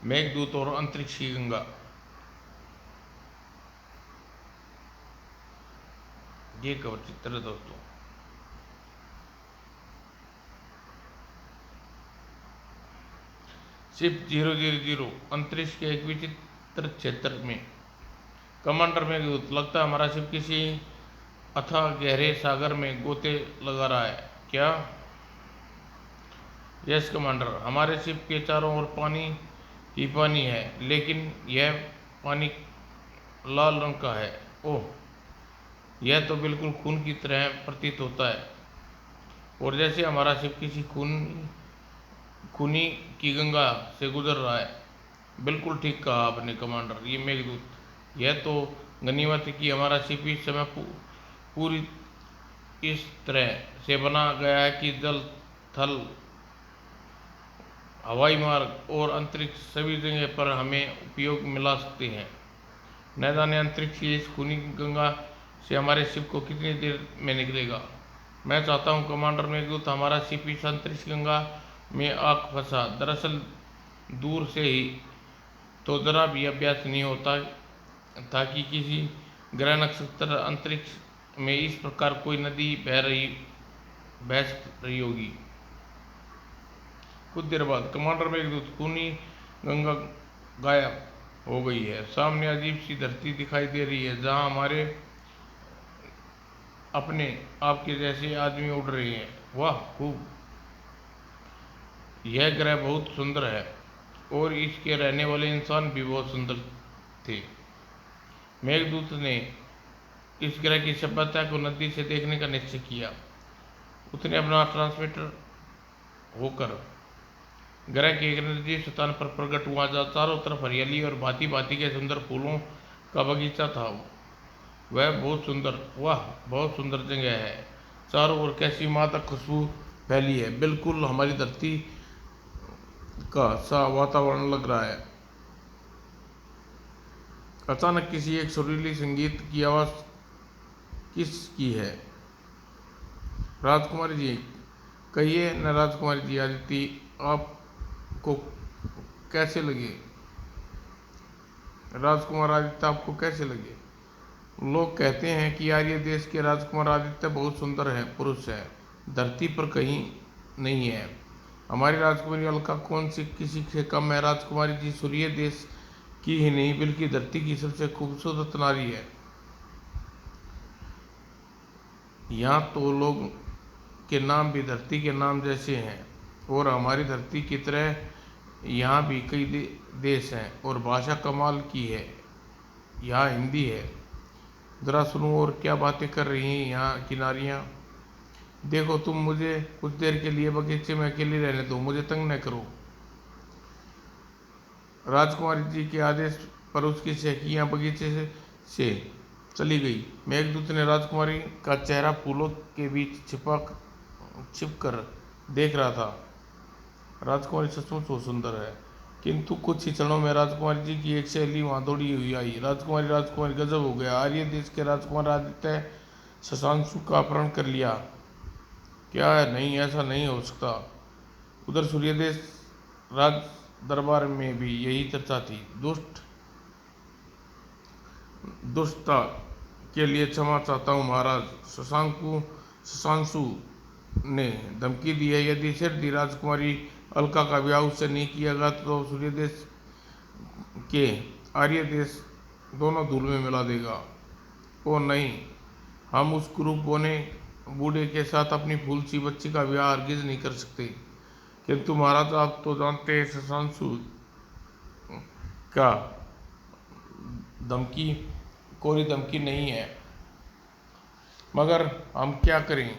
मेघदूत और अंतरिक्ष की गंगा। ये कवर चित्र है दोस्तों। शिप 000 अंतरिक्ष के एक विचित्र क्षेत्र में। कमांडर मेघदूत, लगता है हमारा शिप किसी अथाह गहरे सागर में गोते लगा रहा है। क्या? यस कमांडर, हमारे शिप के चारों ओर पानी ही पानी है, लेकिन यह पानी लाल रंग का है। ओह, यह तो बिल्कुल खून की तरह प्रतीत होता है, और जैसे हमारा शिप किसी खूनी की गंगा से गुजर रहा है। बिल्कुल ठीक कहा आपने कमांडर, ये मेघदूत। यह तो गनीमत है कि हमारा शिप इस समय पूरी इस तरह से बना गया है कि जल, थल, हवाई मार्ग और अंतरिक्ष सभी जगह पर हमें उपयोग मिला सकते हैं। न जाने अंतरिक्ष की इस खूनी गंगा से हमारे शिप को कितनी देर में निकलेगा। मैं चाहता हूँ कमांडर मेघदूत, हमारा शिप इस अंतरिक्ष गंगा में आग फंसा। दरअसल दूर से ही तो जरा भी अभ्यास नहीं होता था कि किसी ग्रह, नक्षत्र, अंतरिक्ष में इस प्रकार कोई नदी बह रही होगी। कुछ देर बाद कमांडर मेघदूत, खूनी गंगा गायब हो गई है। सामने अजीब सी धरती दिखाई दे रही है, जहां हमारे अपने आपके जैसे आदमी उड़ रहे हैं। वाह, खूब! यह ग्रह बहुत सुंदर है, और इसके रहने वाले इंसान भी बहुत सुंदर थे। मेघदूत ने इस ग्रह की सभ्यता को नजदीक से देखने का निश्चय किया। उसने अपना ट्रांसमीटर होकर ग्रह के एक निर्दिष्ट स्थान पर प्रकट हुआ, जहाँ चारों तरफ हरियाली और भांति भांति के सुंदर फूलों का बगीचा था। वह बहुत सुंदर, वाह, बहुत सुंदर जगह है। चारों ओर कैसी मादक खुशबू फैली है, बिल्कुल हमारी धरती का सा वातावरण लग रहा है। अचानक किसी एक सुरीली संगीत की आवाज किसकी है? राजकुमारी जी, कहिए न राजकुमारी जी, आदित्य आपको कैसे लगे? राजकुमार आदित्य आपको कैसे लगे? लोग कहते हैं कि आर्य देश के राजकुमार आदित्य बहुत सुंदर है, पुरुष है, धरती पर कहीं नहीं है। हमारी राजकुमारी अलका कौन सी किसी से कम है? राजकुमारी जी सूर्य देश की ही नहीं, बल्कि धरती की सबसे खूबसूरत नारी है। यहाँ तो लोग के नाम भी धरती के नाम जैसे हैं, और हमारी धरती की तरह यहाँ भी कई देश हैं, और भाषा कमाल की है। यहाँ हिंदी है। जरा सुनो, और क्या बातें कर रही हैं यहाँ की नारियाँ। देखो, तुम मुझे कुछ देर के लिए बगीचे में अकेली रहने दो, मुझे तंग न करो। राजकुमारी जी के आदेश पर उसकी सहकियाँ बगीचे से चली गई। मेघदूत ने राजकुमारी का चेहरा फूलों के बीच छिप कर देख रहा था। राजकुमारी सचमुच बहुत सुंदर है, किंतु कुछ ही क्षणों में राजकुमारी जी की एक सहेली वहां दौड़ी हुई आई। राजकुमारी, राजकुमारी, गजब हो गया! आर्य देश के राजकुमार आदित्य शशांशु का अपहरण कर लिया। क्या है? नहीं, ऐसा नहीं हो सकता। उधर सूर्यदेश राज दरबार में भी यही चर्चा थी। दुष्टता के लिए क्षमा चाहता हूँ महाराज। शशांशु ने धमकी दी है, यदि सिद्धि राजकुमारी अलका का ब्याह उससे नहीं किया गया तो सूर्यदेश के आर्य देश दोनों धूल में मिला देगा। ओ नहीं, हम उस कुरूप बोने बूढ़े के साथ अपनी फूल सी बच्ची का ब्याह हरगिज नहीं कर सकते। किंतु महाराज, आप तो जानते हैं शशांशु का धमकी कोई धमकी नहीं है, मगर हम क्या करें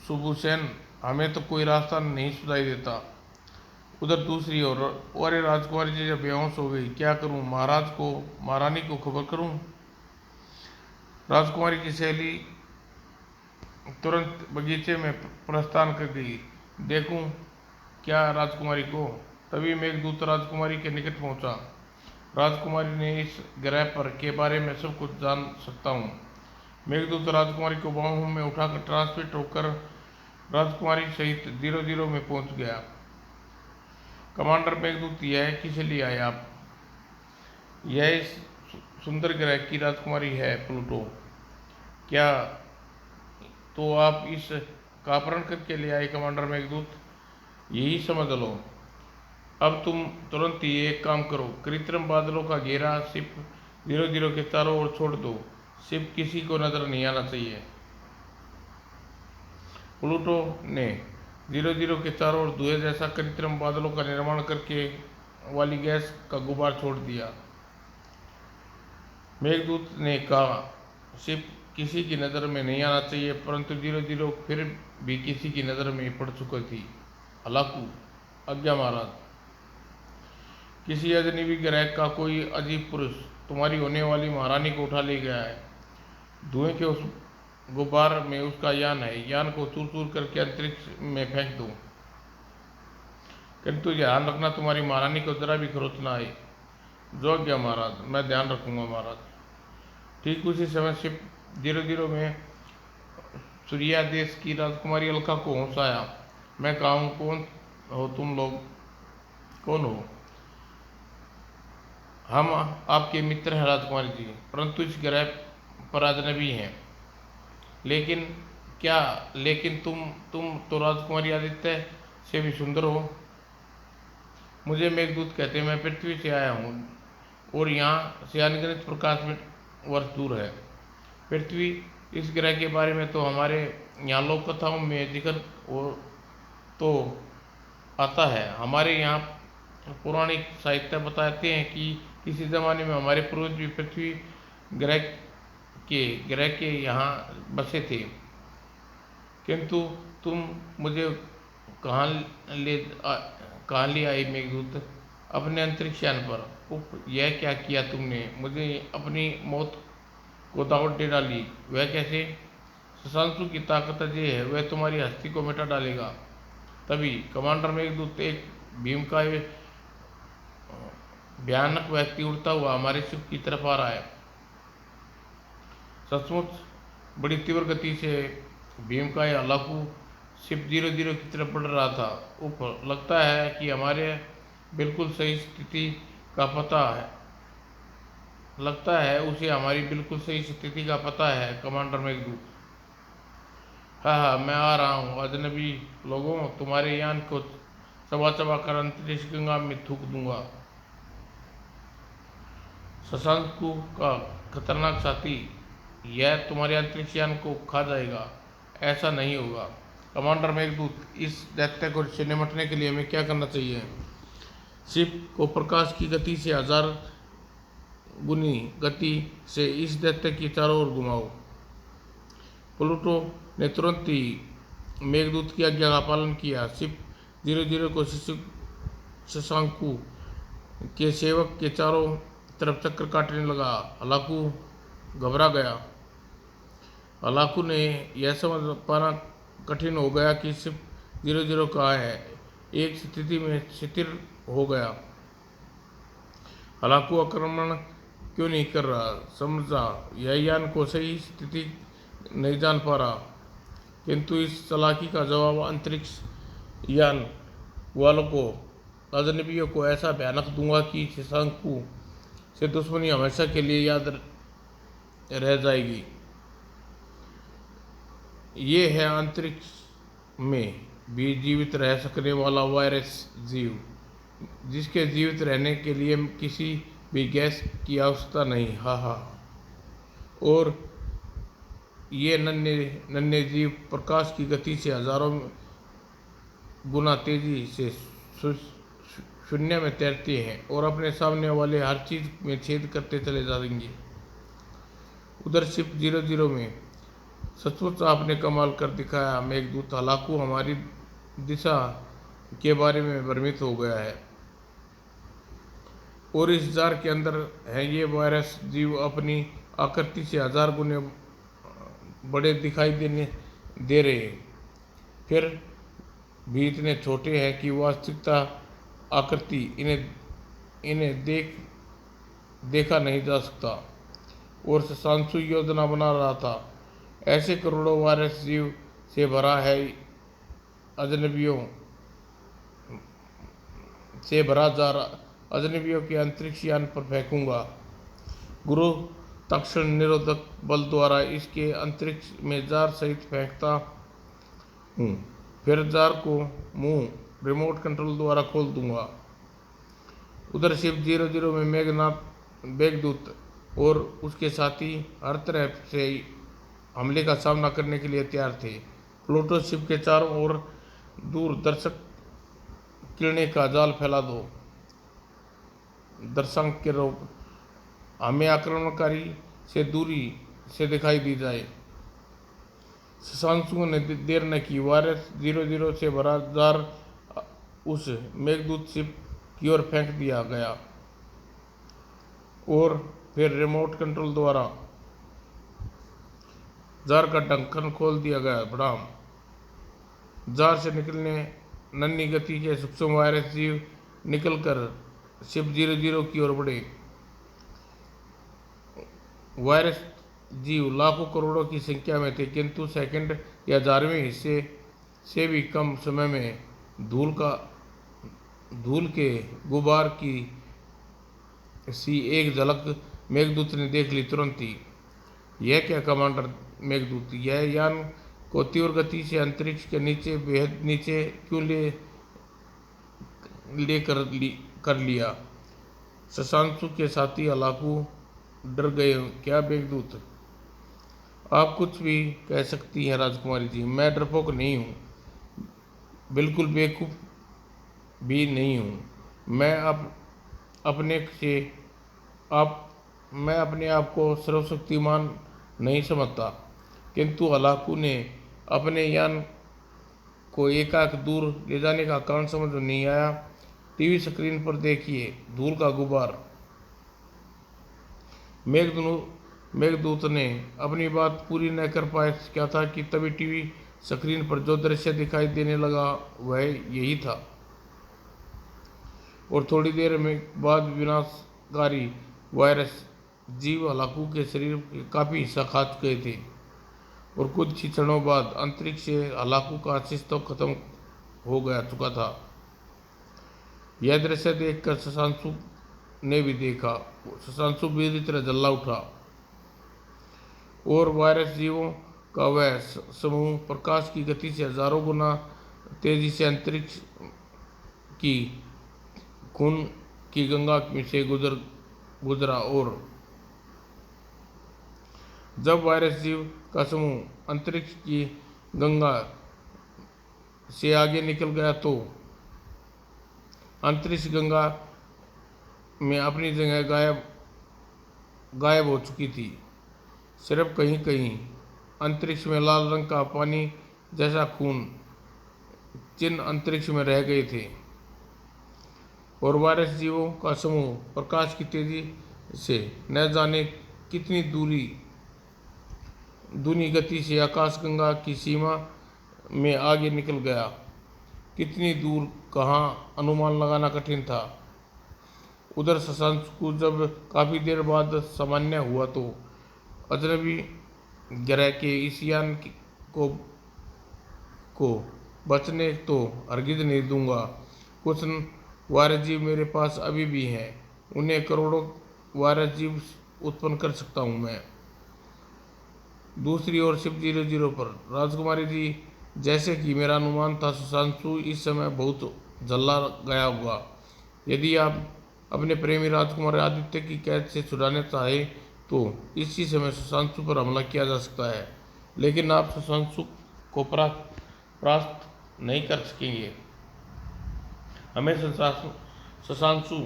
सुबुसेन, हमें तो कोई रास्ता नहीं सुझाई देता। उधर दूसरी ओर, अरे राजकुमारी जी जब बेहोश हो गई, क्या करूं? महारानी को खबर करूं? राजकुमारी की सहेली तुरंत बगीचे में प्रस्थान कर गई। देखूं क्या राजकुमारी को? तभी मेघदूत राजकुमारी के निकट पहुंचा। राजकुमारी ने इस ग्रह पर के बारे में सब कुछ जान सकता हूँ। मेघदूत राजकुमारी को बाहों में उठाकर ट्रांसमिट होकर राजकुमारी सहित 00 में पहुंच गया। कमांडर मेघदूत, यह किस लिए आए आप? यह इस सुंदर ग्रह की राजकुमारी है प्लूटो। क्या तो आप इस का अपहरण करके ले आए कमांडर मेघदूत? यही समझ लो। अब तुम तुरंत ही एक काम करो, कृत्रिम बादलों का घेरा सिप 00 के चारों ओर छोड़ दो। सिप किसी को नजर नहीं आना चाहिए। प्लूटो ने 00 के चारों ओर धुएं जैसा कृत्रिम बादलों का निर्माण करके वाली गैस का गुबार छोड़ दिया। मेघदूत ने कहा, शिप किसी की नज़र में नहीं आना चाहिए, परंतु 00 फिर भी किसी की नज़र में पड़ चुकी थी। हलाकू, आज्ञा महाराज। किसी अजनबी ग्रह का कोई अजीब पुरुष तुम्हारी होने वाली महारानी को उठा ले गया है। धुएं के उस गुब्बार में उसका यान है। यान को चूर चूर करके अंतरिक्ष में फेंक दो, किंतु ध्यान रखना तुम्हारी महारानी को जरा भी खरोच ना आए। जो आज्ञा महाराज, मैं ध्यान रखूंगा महाराज। ठीक उसी समय शिप 00 में सूर्या देश की राजकुमारी अलका को होश आया। मैं कहा हूँ, कौन हो तुम लोग? कौन हो? हम आपके मित्र हैं राजकुमारी जी, परंतु इस ग्रह पर अजनबी हैं। लेकिन क्या? लेकिन तुम तो राजकुमारी आदित्य से भी सुंदर हो। मुझे मेघदूत कहते हैं। मैं पृथ्वी से आया हूँ और यहाँ से अनगिनत प्रकाश में वर्ष दूर है। पृथ्वी, इस ग्रह के बारे में तो हमारे यहाँ लोक कथाओं में जिक्र तो आता है। हमारे यहाँ पौराणिक साहित्य बताते हैं कि किसी ज़माने में हमारे पूर्वज भी पृथ्वी ग्रह के यहाँ बसे थे। किंतु तुम मुझे कहाँ कहाँ ले आई मेघदूत? अपने अंतरिक्ष यान पर। उफ, यह क्या किया तुमने? मुझे अपनी मौत को दावत दे डाली। वह कैसे? शशांशु की ताकत अजय है, वह तुम्हारी हस्ती को मिटा डालेगा। तभी कमांडर मेघदूत, एक भीम का भयानक व्यक्ति उड़ता हुआ हमारे शिप की तरफ आ रहा है। सचमुच बड़ी तीव्र गति से भीम का यह हलाकू शिप 00 की तरफ बढ़ रहा था। ऊपर लगता है कि हमारे बिल्कुल सही स्थिति का पता है। लगता है उसे हमारी बिल्कुल सही स्थिति का पता है कमांडर मेघदूत। हाँ, मैं आ रहा हूँ। अजनबी लोगों, तुम्हारे यान को चबा चबा कर अंतरिक्ष गंगा में थूक दूंगा। शशांकु का खतरनाक साथी, यह तुम्हारे अंतरिक्ष यान को खा जाएगा। ऐसा नहीं होगा कमांडर मेघदूत। इस दैत्य को से निपटने के लिए हमें क्या करना चाहिए? शिप को प्रकाश की गति से 1000 गुनी गति से इस दैत्य की चारों ओर घुमाओ। प्लूटो ने तुरंत ही मेघदूत की आज्ञा का पालन किया। शिप 00 को शशांकु के सेवक के चारों तरफ चक्कर काटने लगा। हलाकू घबरा गया। हलाकू ने यह समझ पाना कठिन हो गया कि शिप 00 कहाँ है। एक स्थिति में स्थिर हो गया। हलाकू आक्रमण क्यों नहीं कर रहा? समझा, यह यान को सही स्थिति नहीं जान पा रहा। किंतु इस चालाकी का जवाब अंतरिक्ष यान वालों को, अजनबियों को ऐसा भयानक दूंगा कि शशांकु से दुश्मनी हमेशा के लिए याद रह जाएगी। ये है अंतरिक्ष में भी जीवित रह सकने वाला वायरस जीव, जिसके जीवित रहने के लिए किसी भी गैस की आवश्यकता नहीं। हाँ, और ये नन्हे नन्हे जीव प्रकाश की गति से हजारों गुना तेजी से शून्य में तैरते हैं और अपने सामने वाले हर चीज में छेद करते चले जाएंगे। उधर शिप 00 में सचमुच आपने कमाल कर दिखाया मेघदूत। हलाकू हमारी दिशा के बारे में भ्रमित हो गया है और इस जार के अंदर है ये वायरस जीव अपनी आकृति से 1000 गुने बड़े दिखाई दे रहे हैं, फिर भी इतने छोटे हैं कि वास्तविकता आकृति इन्हें देखा नहीं जा सकता। और शशांशु योजना बना रहा था। ऐसे करोड़ों वायरस जीव से भरा है अजनबियों से भरा जार अजनबियों के अंतरिक्ष यान पर फेंकूंगा। गुरुत्वाकर्षण निरोधक बल द्वारा इसके अंतरिक्ष में जार सहित फेंकता हूँ। फिर जार को मुंह रिमोट कंट्रोल द्वारा खोल दूंगा। उधर शिप 00 में मेघदूत और उसके साथी हर तरह से हमले का सामना करने के लिए तैयार थे। प्लूटो शिप के चारों ओर दूरदर्शक किरणें का जाल फैला दो। दर्शक के रूप हमें आक्रमणकारी से दूरी से दिखाई दी जाए। शशांशु ने देर न की। वायरस 00 से भरा जार उस मेघदूत शिप की ओर फेंक दिया गया और फिर रिमोट कंट्रोल द्वारा जार का ढक्कन खोल दिया गया। बढ़ाम जार से निकलने नन्ही गति के सूक्ष्म वायरस जीव निकलकर शिप 00 की ओर बढ़े। वायरस जीव लाखों करोड़ों की संख्या में थे, किंतु सेकंड या 10वें हिस्से से भी कम समय में धूल के गुबार की सी एक झलक मेघदूत ने देख ली। तुरंत ही, यह क्या कमांडर मेघदूत, यह यान को तीव्र गति से अंतरिक्ष के नीचे, बेहद नीचे क्यों कर लिया। शशांशु के साथी हलाकू डर गए। क्या मेघदूत, आप कुछ भी कह सकती हैं राजकुमारी जी, मैं डरपोक नहीं हूँ, बिल्कुल बेवकूफ़ भी नहीं हूँ। मैं अपने आप को सर्वशक्तिमान नहीं समझता, किंतु हलाकू ने अपने यान को एकाएक दूर ले जाने का कारण समझ में नहीं आया। टीवी स्क्रीन पर देखिए, धूल का गुबार। मेघदूत ने अपनी बात पूरी न कर पाया क्या था कि तभी टीवी स्क्रीन पर जो दृश्य दिखाई देने लगा वह यही था। और थोड़ी देर में बाद विनाशकारी वायरस जीव हलाकू के शरीर के काफी हिस्सा खा गए थे और कुछ ही क्षणों बाद अंतरिक्ष से हलाकू का अस्तित्व खत्म हो गया चुका था। यह दृश्य देखकर शशांशु ने भी देखा। शशांशु बुरी तरह जल्ला उठा और वायरस जीवों का वह समूह प्रकाश की गति से हजारों गुना तेजी से अंतरिक्ष की खून की गंगा में से गुजरा। और जब वायरस जीव का समूह अंतरिक्ष की गंगा से आगे निकल गया तो अंतरिक्ष गंगा में अपनी जगह गायब हो चुकी थी। सिर्फ कहीं कहीं अंतरिक्ष में लाल रंग का पानी जैसा खून चिन्ह अंतरिक्ष में रह गए थे और वायरस जीवों का समूह प्रकाश की तेजी से न जाने कितनी दूनी गति से आकाशगंगा की सीमा में आगे निकल गया। कितनी दूर, कहाँ, अनुमान लगाना कठिन था। उधर शशांक को जब काफी देर बाद सामान्य हुआ तो अजनबी ग्रह के इस यान को बचने तो हरगिज नहीं दूंगा। कुछ वायरस जीव मेरे पास अभी भी हैं, उन्हें करोड़ों वायरस जीव उत्पन्न कर सकता हूं मैं। दूसरी ओर शिप 00 पर राजकुमारी जी, जैसे कि मेरा अनुमान था, शशांशु इस समय बहुत जल्ला गया होगा। यदि आप अपने प्रेमी राजकुमार आदित्य की कैद से छुड़ाना चाहे तो इसी समय शशांशु पर हमला किया जा सकता है, लेकिन आप शशांशु को परास्त नहीं कर सकेंगे। हमें शशांशु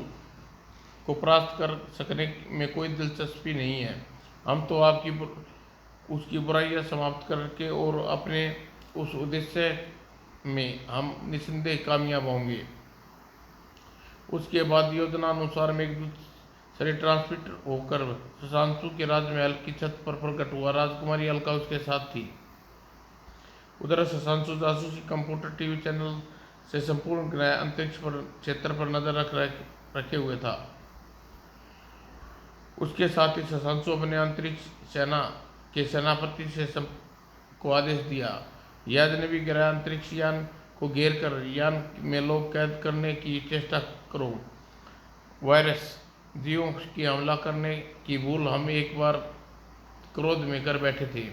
को परास्त कर सकने में कोई दिलचस्पी नहीं है। हम तो उसकी बुराइयां समाप्त करके और अपने उस उद्देश्य में हम निस्संदेह कामयाब होंगे। उसके बाद योजनानुसार मेघदूत शरीर ट्रांसमिट होकर शशांशु के राजमहल की छत पर प्रकट हुआ। राजकुमारी अलका उसके साथ थी। उधर शशांशु जासूसी कंप्यूटर टीवी चैनल से संपूर्ण ग्रह अंतरिक्ष पर क्षेत्र पर नजर रखे हुए था। उसके साथ ही शशांशु अपने अंतरिक्ष सेना के सेनापति को आदेश दिया, यह अजनबी ग्रह अंतरिक्ष यान को घेर कर यान में लोग कैद करने की चेष्टा करो। वायरस जीवों की हमला करने की भूल हम एक बार क्रोध में कर बैठे थे,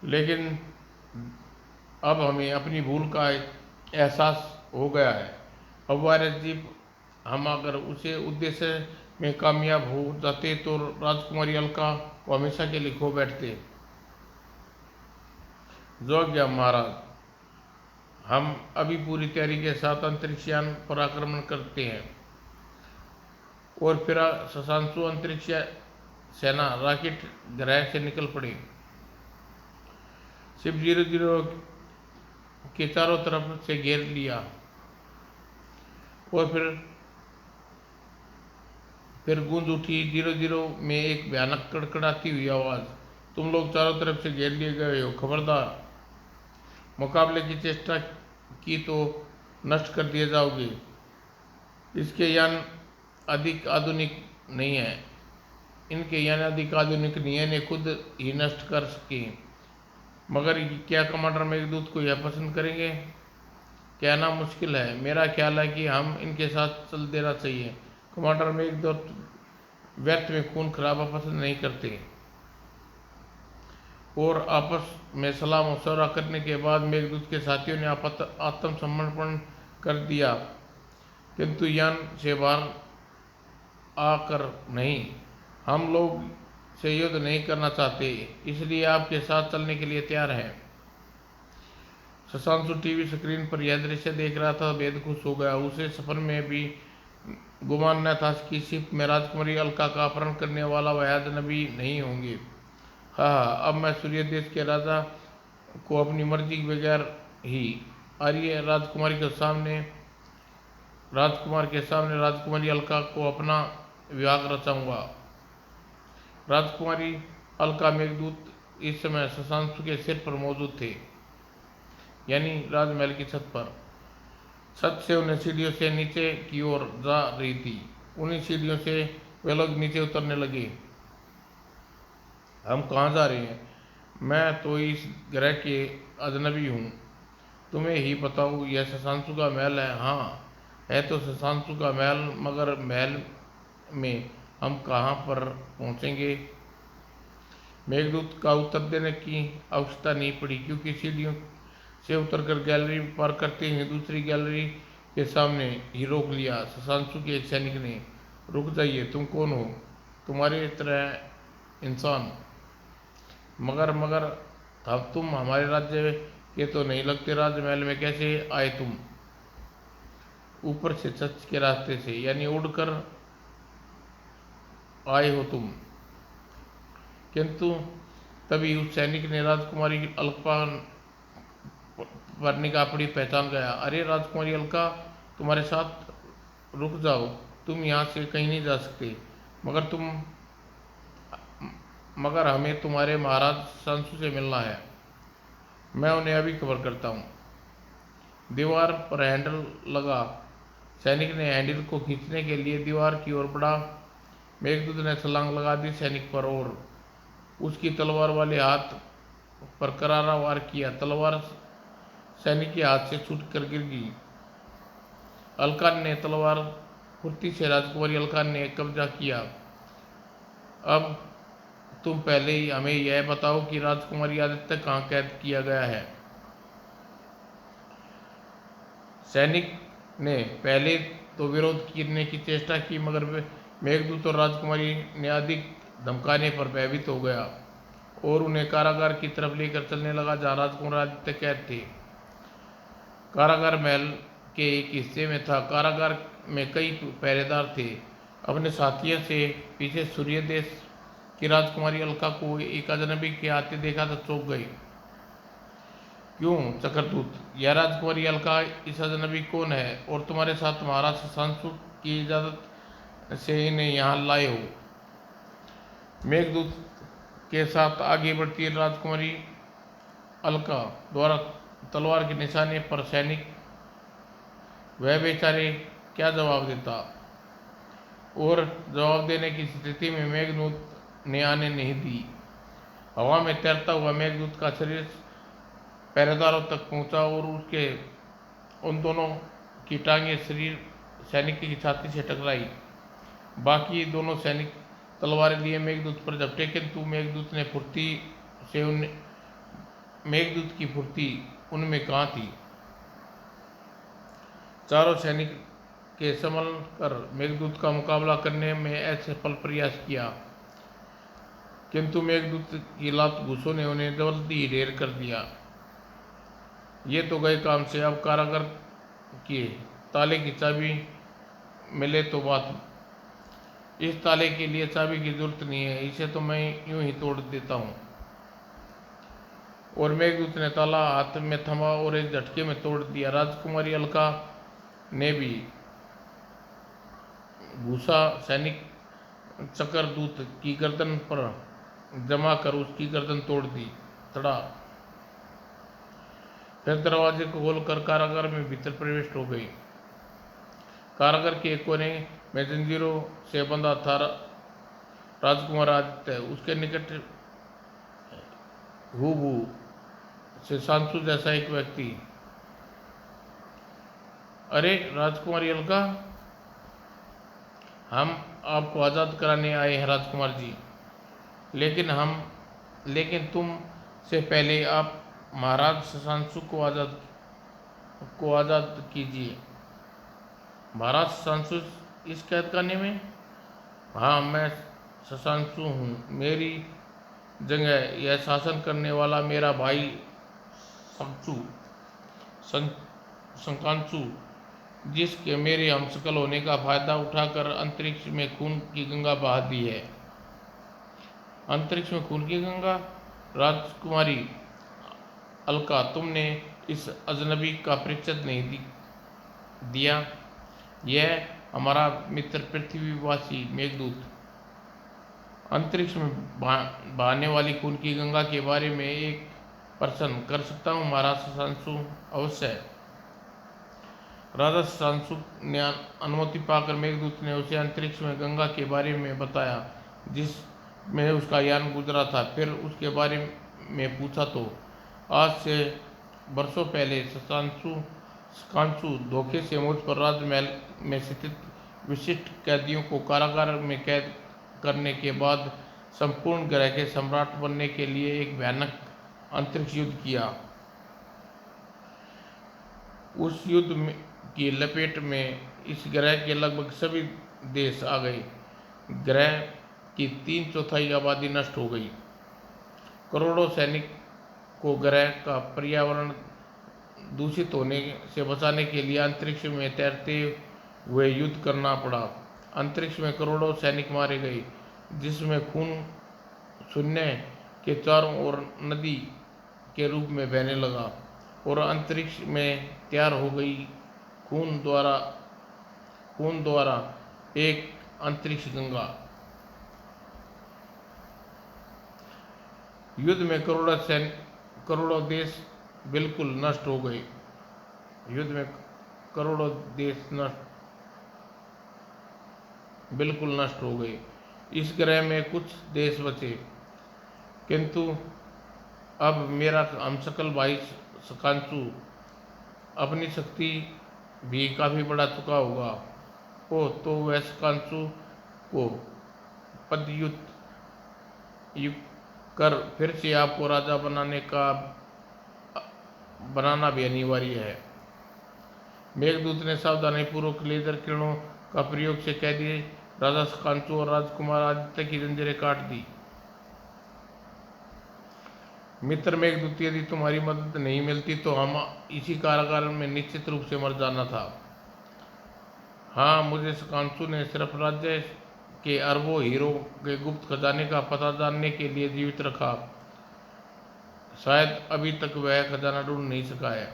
लेकिन अब हमें अपनी भूल का एहसास हो गया है। अब वायरस जीव हम अगर उसे उद्देश्य में कामयाब हो जाते तो राजकुमारी अलका को हमेशा के लिए खो बैठते। जो आज्ञा महाराज। हम अभी पूरी तैयारी के साथ अंतरिक्षयान पर आक्रमण करते हैं। और फिर शशांशु अंतरिक्ष सेना रॉकेट ग्रह से निकल पड़ी। शिप 00 के चारों तरफ से घेर लिया और फिर गूंज उठी 00 में एक भयानक कड़कड़ाती हुई आवाज। तुम लोग चारों तरफ से घेर लिए गए हो, खबरदार। मुकाबले की चेष्टा की तो नष्ट कर दिए जाओगे। इसके यान अधिक आधुनिक नहीं है, इनके यान अधिक आधुनिक नहीं है, इन्हें खुद ही नष्ट कर सके। मगर क्या कमांडर मेघदूत को यह पसंद करेंगे? कहना मुश्किल है। मेरा ख्याल है कि हम इनके साथ चल देना चाहिए। कमांडर मेघदूत व्यर्थ में खून खराबा पसंद नहीं करते। और आपस में सलाह मशवरा करने के बाद मेघदूत के साथियों ने आत्मसमर्पण कर दिया, किंतु यान से बाहर आकर नहीं। हम लोग से युद्ध नहीं करना चाहते, इसलिए आपके साथ चलने के लिए तैयार हैं। शशांशु टीवी स्क्रीन पर यह दृश्य देख रहा था, बेहद खुश हो गया। उसे सपन में भी गुमान न था कि शिप में राजकुमारी अलका का अपहरण करने वाला वह अजनबी नहीं होंगे। हाँ, अब मैं सूर्य देश के राजा को अपनी मर्जी के बगैर ही आर्य राजकुमार के सामने राजकुमारी अलका को अपना विवाह रचाऊंगा। राजकुमारी अलका मेघदूत इस समय शशांशु के सिर पर मौजूद थे, यानी राजमहल की छत पर। छत से उन्हें सीढ़ियों से नीचे की ओर जा रही थी। उन्हीं सीढ़ियों से वे लोग नीचे उतरने लगे। हम कहाँ जा रहे हैं? मैं तो इस ग्रह के अजनबी हूँ, तुम्हें ही बताओ। यह शशांशु का महल है। हाँ, है तो शशांशु का महल, मगर महल में हम कहाँ पर पहुँचेंगे? मेघदूत का उत्तर देने की आवश्यकता नहीं पड़ी, क्योंकि सीढ़ियों से उतरकर गैलरी पार करते ही दूसरी गैलरी के सामने ही रोक लिया। शशांशु के एक सैनिक ने। रुक जाइए, तुम कौन हो? तुम्हारी तरह इंसान। मगर अब तुम हमारे राज्य के तो नहीं लगते। राजमहल में कैसे आए तुम? ऊपर से, छत के रास्ते से, यानी उड़कर आए हो तुम। किंतु तभी उस सैनिक ने राजकुमारी अलका पर निगाह पड़ी, पहचान गया। अरे राजकुमारी अलका, तुम्हारे साथ। रुक जाओ, तुम यहाँ से कहीं नहीं जा सकते। मगर हमें तुम्हारे महाराज शशांशु से मिलना है। मैं उन्हें अभी खबर करता हूँ। दीवार पर हैंडल लगा। सैनिक ने हैंडल को खींचने के लिए दीवार की ओर बढ़ा। मेघदूत ने छलांग लगा दी सैनिक पर और उसकी तलवार वाले हाथ पर करारा वार किया। तलवार सैनिक के हाथ से छूट कर गिर गई। अलका ने तलवार फुर्ती से राजकुमारी अलका ने कब्जा किया। अब तुम पहले ही हमें यह बताओ कि राजकुमारी आदित्य कहाँ कैद किया गया है? सैनिक ने पहले तो विरोध करने की चेष्टा की, मगर मेघदूत और राजकुमारी ने अधिक धमकाने पर भयभीत हो गया और उन्हें कारागार की तरफ लेकर चलने लगा, जहाँ राजकुमार आदित्य कैद थे। कारागार महल के एक हिस्से में था। कारागार में कई पहरेदार थे। अपने साथियों से पीछे सूर्य देश की राजकुमारी अलका को एक अजनबी के आते देखा तो चौंक गई। क्यों चक्रदूत, यह राजकुमारी अलका इस अजनबी कौन है? और तुम्हारे साथ महाराज शशांशु की इजाजत से इन्हें यहाँ लाए हो? मेघदूत के साथ आगे बढ़ती राजकुमारी अलका द्वारा तलवार के निशाने पर सैनिक, वह बेचारे क्या जवाब देता? और जवाब देने की स्थिति में मेघदूत ने आने नहीं दी। हवा में तैरता हुआ मेघदूत का शरीर पहरेदारों तक पहुंचा और उसके उन दोनों की टांगें सैनिक की छाती से टकराई। बाकी दोनों सैनिक तलवारें लिए मेघदूत पर झपटे, किंतु मेघदूत की फुर्ती उनमें कहाँ थी। चारों सैनिक के संभल कर मेघदूत का मुकाबला करने में असफल प्रयास किया, किंतु मेघदूत की लात घूसों ने उन्हें जल्दी ढेर कर दिया। ये तो गए काम से, अब कारागर की ताले की चाबी मिले तो बात। इस ताले के लिए चाबी की जरूरत नहीं है, इसे तो मैं यूं ही तोड़ देता हूँ। और मेघदूत ने ताला हाथ में थमा और एक झटके में तोड़ दिया। राजकुमारी अलका ने भी घूसा सैनिक चक्रदूत की गर्दन पर जमा कर उसकी गर्दन तोड़ दी तड़ा। फिर दरवाजे को खोलकर कारागार में भीतर प्रविष्ट हो गई। कारागार के एक कोने में जंजीरों से बंधा था राजकुमार आदित्य। उसके निकट हूबहू से सांसु जैसा एक व्यक्ति। अरे राजकुमारी अलका, हम आपको आज़ाद कराने आए हैं राजकुमार जी, लेकिन तुम से पहले आप महाराज शशांशु को आज़ाद कीजिए। महाराज शशांशु इस कैद खाने में? हाँ, मैं शशांशु हूँ। मेरी जगह यह शासन करने वाला मेरा भाई शंकांशु, जिसके मेरे हमशक्ल होने का फायदा उठाकर अंतरिक्ष में खून की गंगा बहा दी है। अंतरिक्ष में खून की गंगा? राजकुमारी अलका, तुमने इस अजनबी का परिचय नहीं दिया। यह हमारा मित्र पृथ्वीवासी मेघदूत। अंतरिक्ष में बहने वाली खून की गंगा के बारे में एक प्रश्न कर सकता हूँ महाराज शशांशु? अवश्य। राजा शशांशु ने अनुमति पाकर मेघदूत ने उसे अंतरिक्ष में गंगा के बारे में बताया जिसमें उसका यान गुजरा था। फिर उसके बारे में पूछा तो आज से वर्षों पहले शशांशु धोखे से मुझ पर राजमहल में स्थित विशिष्ट कैदियों को कारागार में कैद करने के बाद संपूर्ण ग्रह के सम्राट बनने के लिए एक भयानक अंतरिक्ष युद्ध किया। उस युद्ध की लपेट में इस ग्रह के लगभग सभी देश आ गए। ग्रह की 3/4 आबादी नष्ट हो गई। करोड़ों सैनिक को ग्रह का पर्यावरण दूषित होने से बचाने के लिए अंतरिक्ष में तैरते हुए युद्ध करना पड़ा। अंतरिक्ष में करोड़ों सैनिक मारे गए, जिसमें खून शून्य के चारों ओर नदी के रूप में बहने लगा और अंतरिक्ष में तैयार हो गई खून द्वारा एक अंतरिक्ष गंगा। युद्ध में करोड़ों देश बिल्कुल नष्ट हो गए। युद्ध में करोड़ों देश बिल्कुल नष्ट हो गए। इस ग्रह में कुछ देश बचे, किंतु अब मेरा हमशक्ल भाई शशांशु अपनी शक्ति भी काफ़ी बढ़ा चुका होगा। ओ तो वह शशांशु को पदच्युत कर फिर से आपको राजा बनाना भी अनिवार्य है। मेघदूत ने सावधानीपूर्वक लेजर किरणों का प्रयोग से कैदी राजा शशांशु और राजकुमार आदित्य की जंजीरें काट दी। मित्र मेघदूत, यदि तुम्हारी मदद नहीं मिलती तो हम इसी कारागार में निश्चित रूप से मर जाना था। हाँ, मुझे शशांशु ने सिर्फ राज्य के अरबों हीरो के गुप्त खजाने का पता जानने के लिए जीवित रखा। शायद अभी तक वह खजाना ढूंढ नहीं सका है।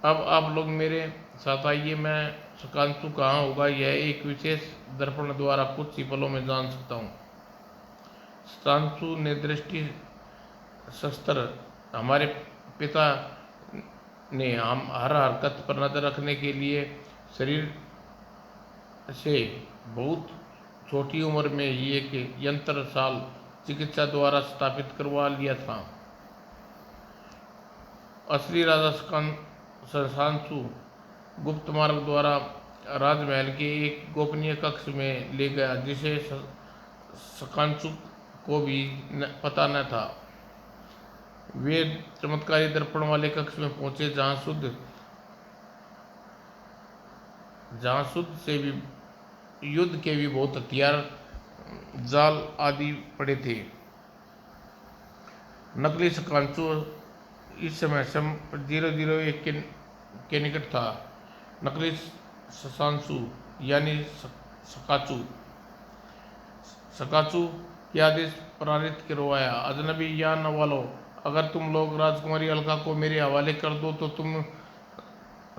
अब आप लोग मेरे साथ आइए। मैं शशांशु कहाँ होगा यह एक विशेष दर्पण द्वारा कुछ ही पलों में जान सकता हूँ। शशांशु ने दृष्टि शस्त्र हमारे पिता ने हम हर हरकत पर नजर रखने के लिए शरीर से बहुत छोटी उम्र में ही एक यंत्र साल चिकित्सा द्वारा स्थापित करवा लिया था। असली राजा शशांशु गुप्त मार्ग द्वारा राजमहल के एक गोपनीय कक्ष में ले गया जिसे शकांशु को भी पता न था। वे चमत्कारी दर्पण वाले कक्ष में पहुंचे जहां शुद्ध से भी युद्ध के भी बहुत हथियार जाल आदि पड़े थे। नकली शकांशु इस समय सम 001 के निकट था। नकली शशांशु यानी शकाचू के आदेश प्रेरित करवाया, अजनबी या नवालो, अगर तुम लोग राजकुमारी अलका को मेरे हवाले कर दो तो तुम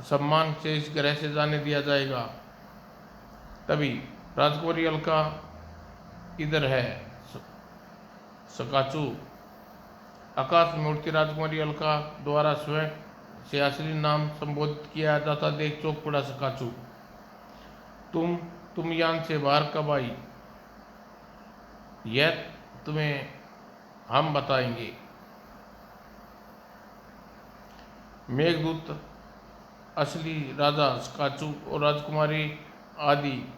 सम्मान से इस ग्रह से जाने दिया जाएगा। तभी राजकुमारी अलका इधर है। शकाचू आकाश में उड़ती राजकुमारी अलका द्वारा स्वयं से असली नाम संबोधित किया जाता देख चौंक पड़ा शकाचू। तुम यान से बाहर कब आई? यह तुम्हें हम बताएंगे। मेघदूत असली राजा शकाचू और राजकुमारी आदि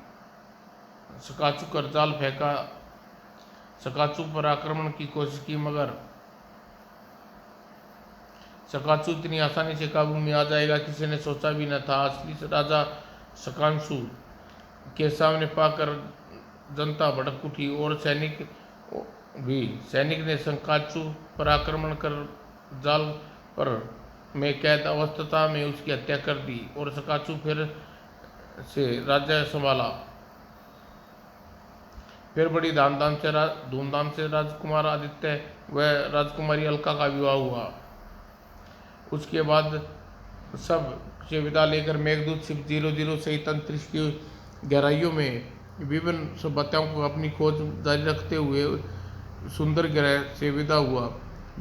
शकाचू कर जाल फेंका। शकाचू पर आक्रमण की कोशिश की मगर शकाचू इतनी आसानी से काबू में आ जाएगा किसी ने सोचा भी न था। असली राजा शकांशु के सामने पाकर जनता भड़क उठी और सैनिक ने शकाचू पर आक्रमण कर जाल पर में कैद अवस्था में उसकी हत्या कर दी और शकाचू फिर से राज्य संभाला। फिर बड़ी धूमधाम से राजकुमार आदित्य व राजकुमारी अलका का विवाह हुआ। उसके बाद सब से विदा लेकर मेघदूत शिव 00 सहित अंतरिक्ष की गहराइयों में विभिन्न सभ्यताओं को अपनी खोज जारी रखते हुए सुंदर ग्रह से विदा हुआ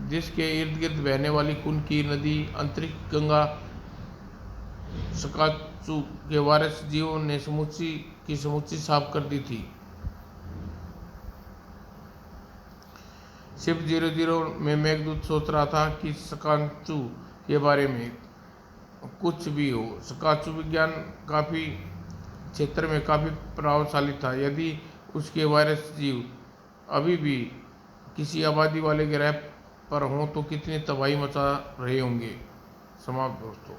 जिसके इर्द गिर्द बहने वाली खून की नदी अंतरिक्ष गंगा शकाचू के वारिस जीवों ने समूची साफ कर दी थी। शिव 00 में मेघदूत सोच रहा था कि शकाचू के बारे में कुछ भी हो। शकाचू विज्ञान काफी क्षेत्र में काफी प्रभावशाली था। यदि उसके वायरस जीव अभी भी किसी आबादी वाले ग्रह पर हों तो कितनी तबाही मचा रहे होंगे। समाप्त दोस्तों।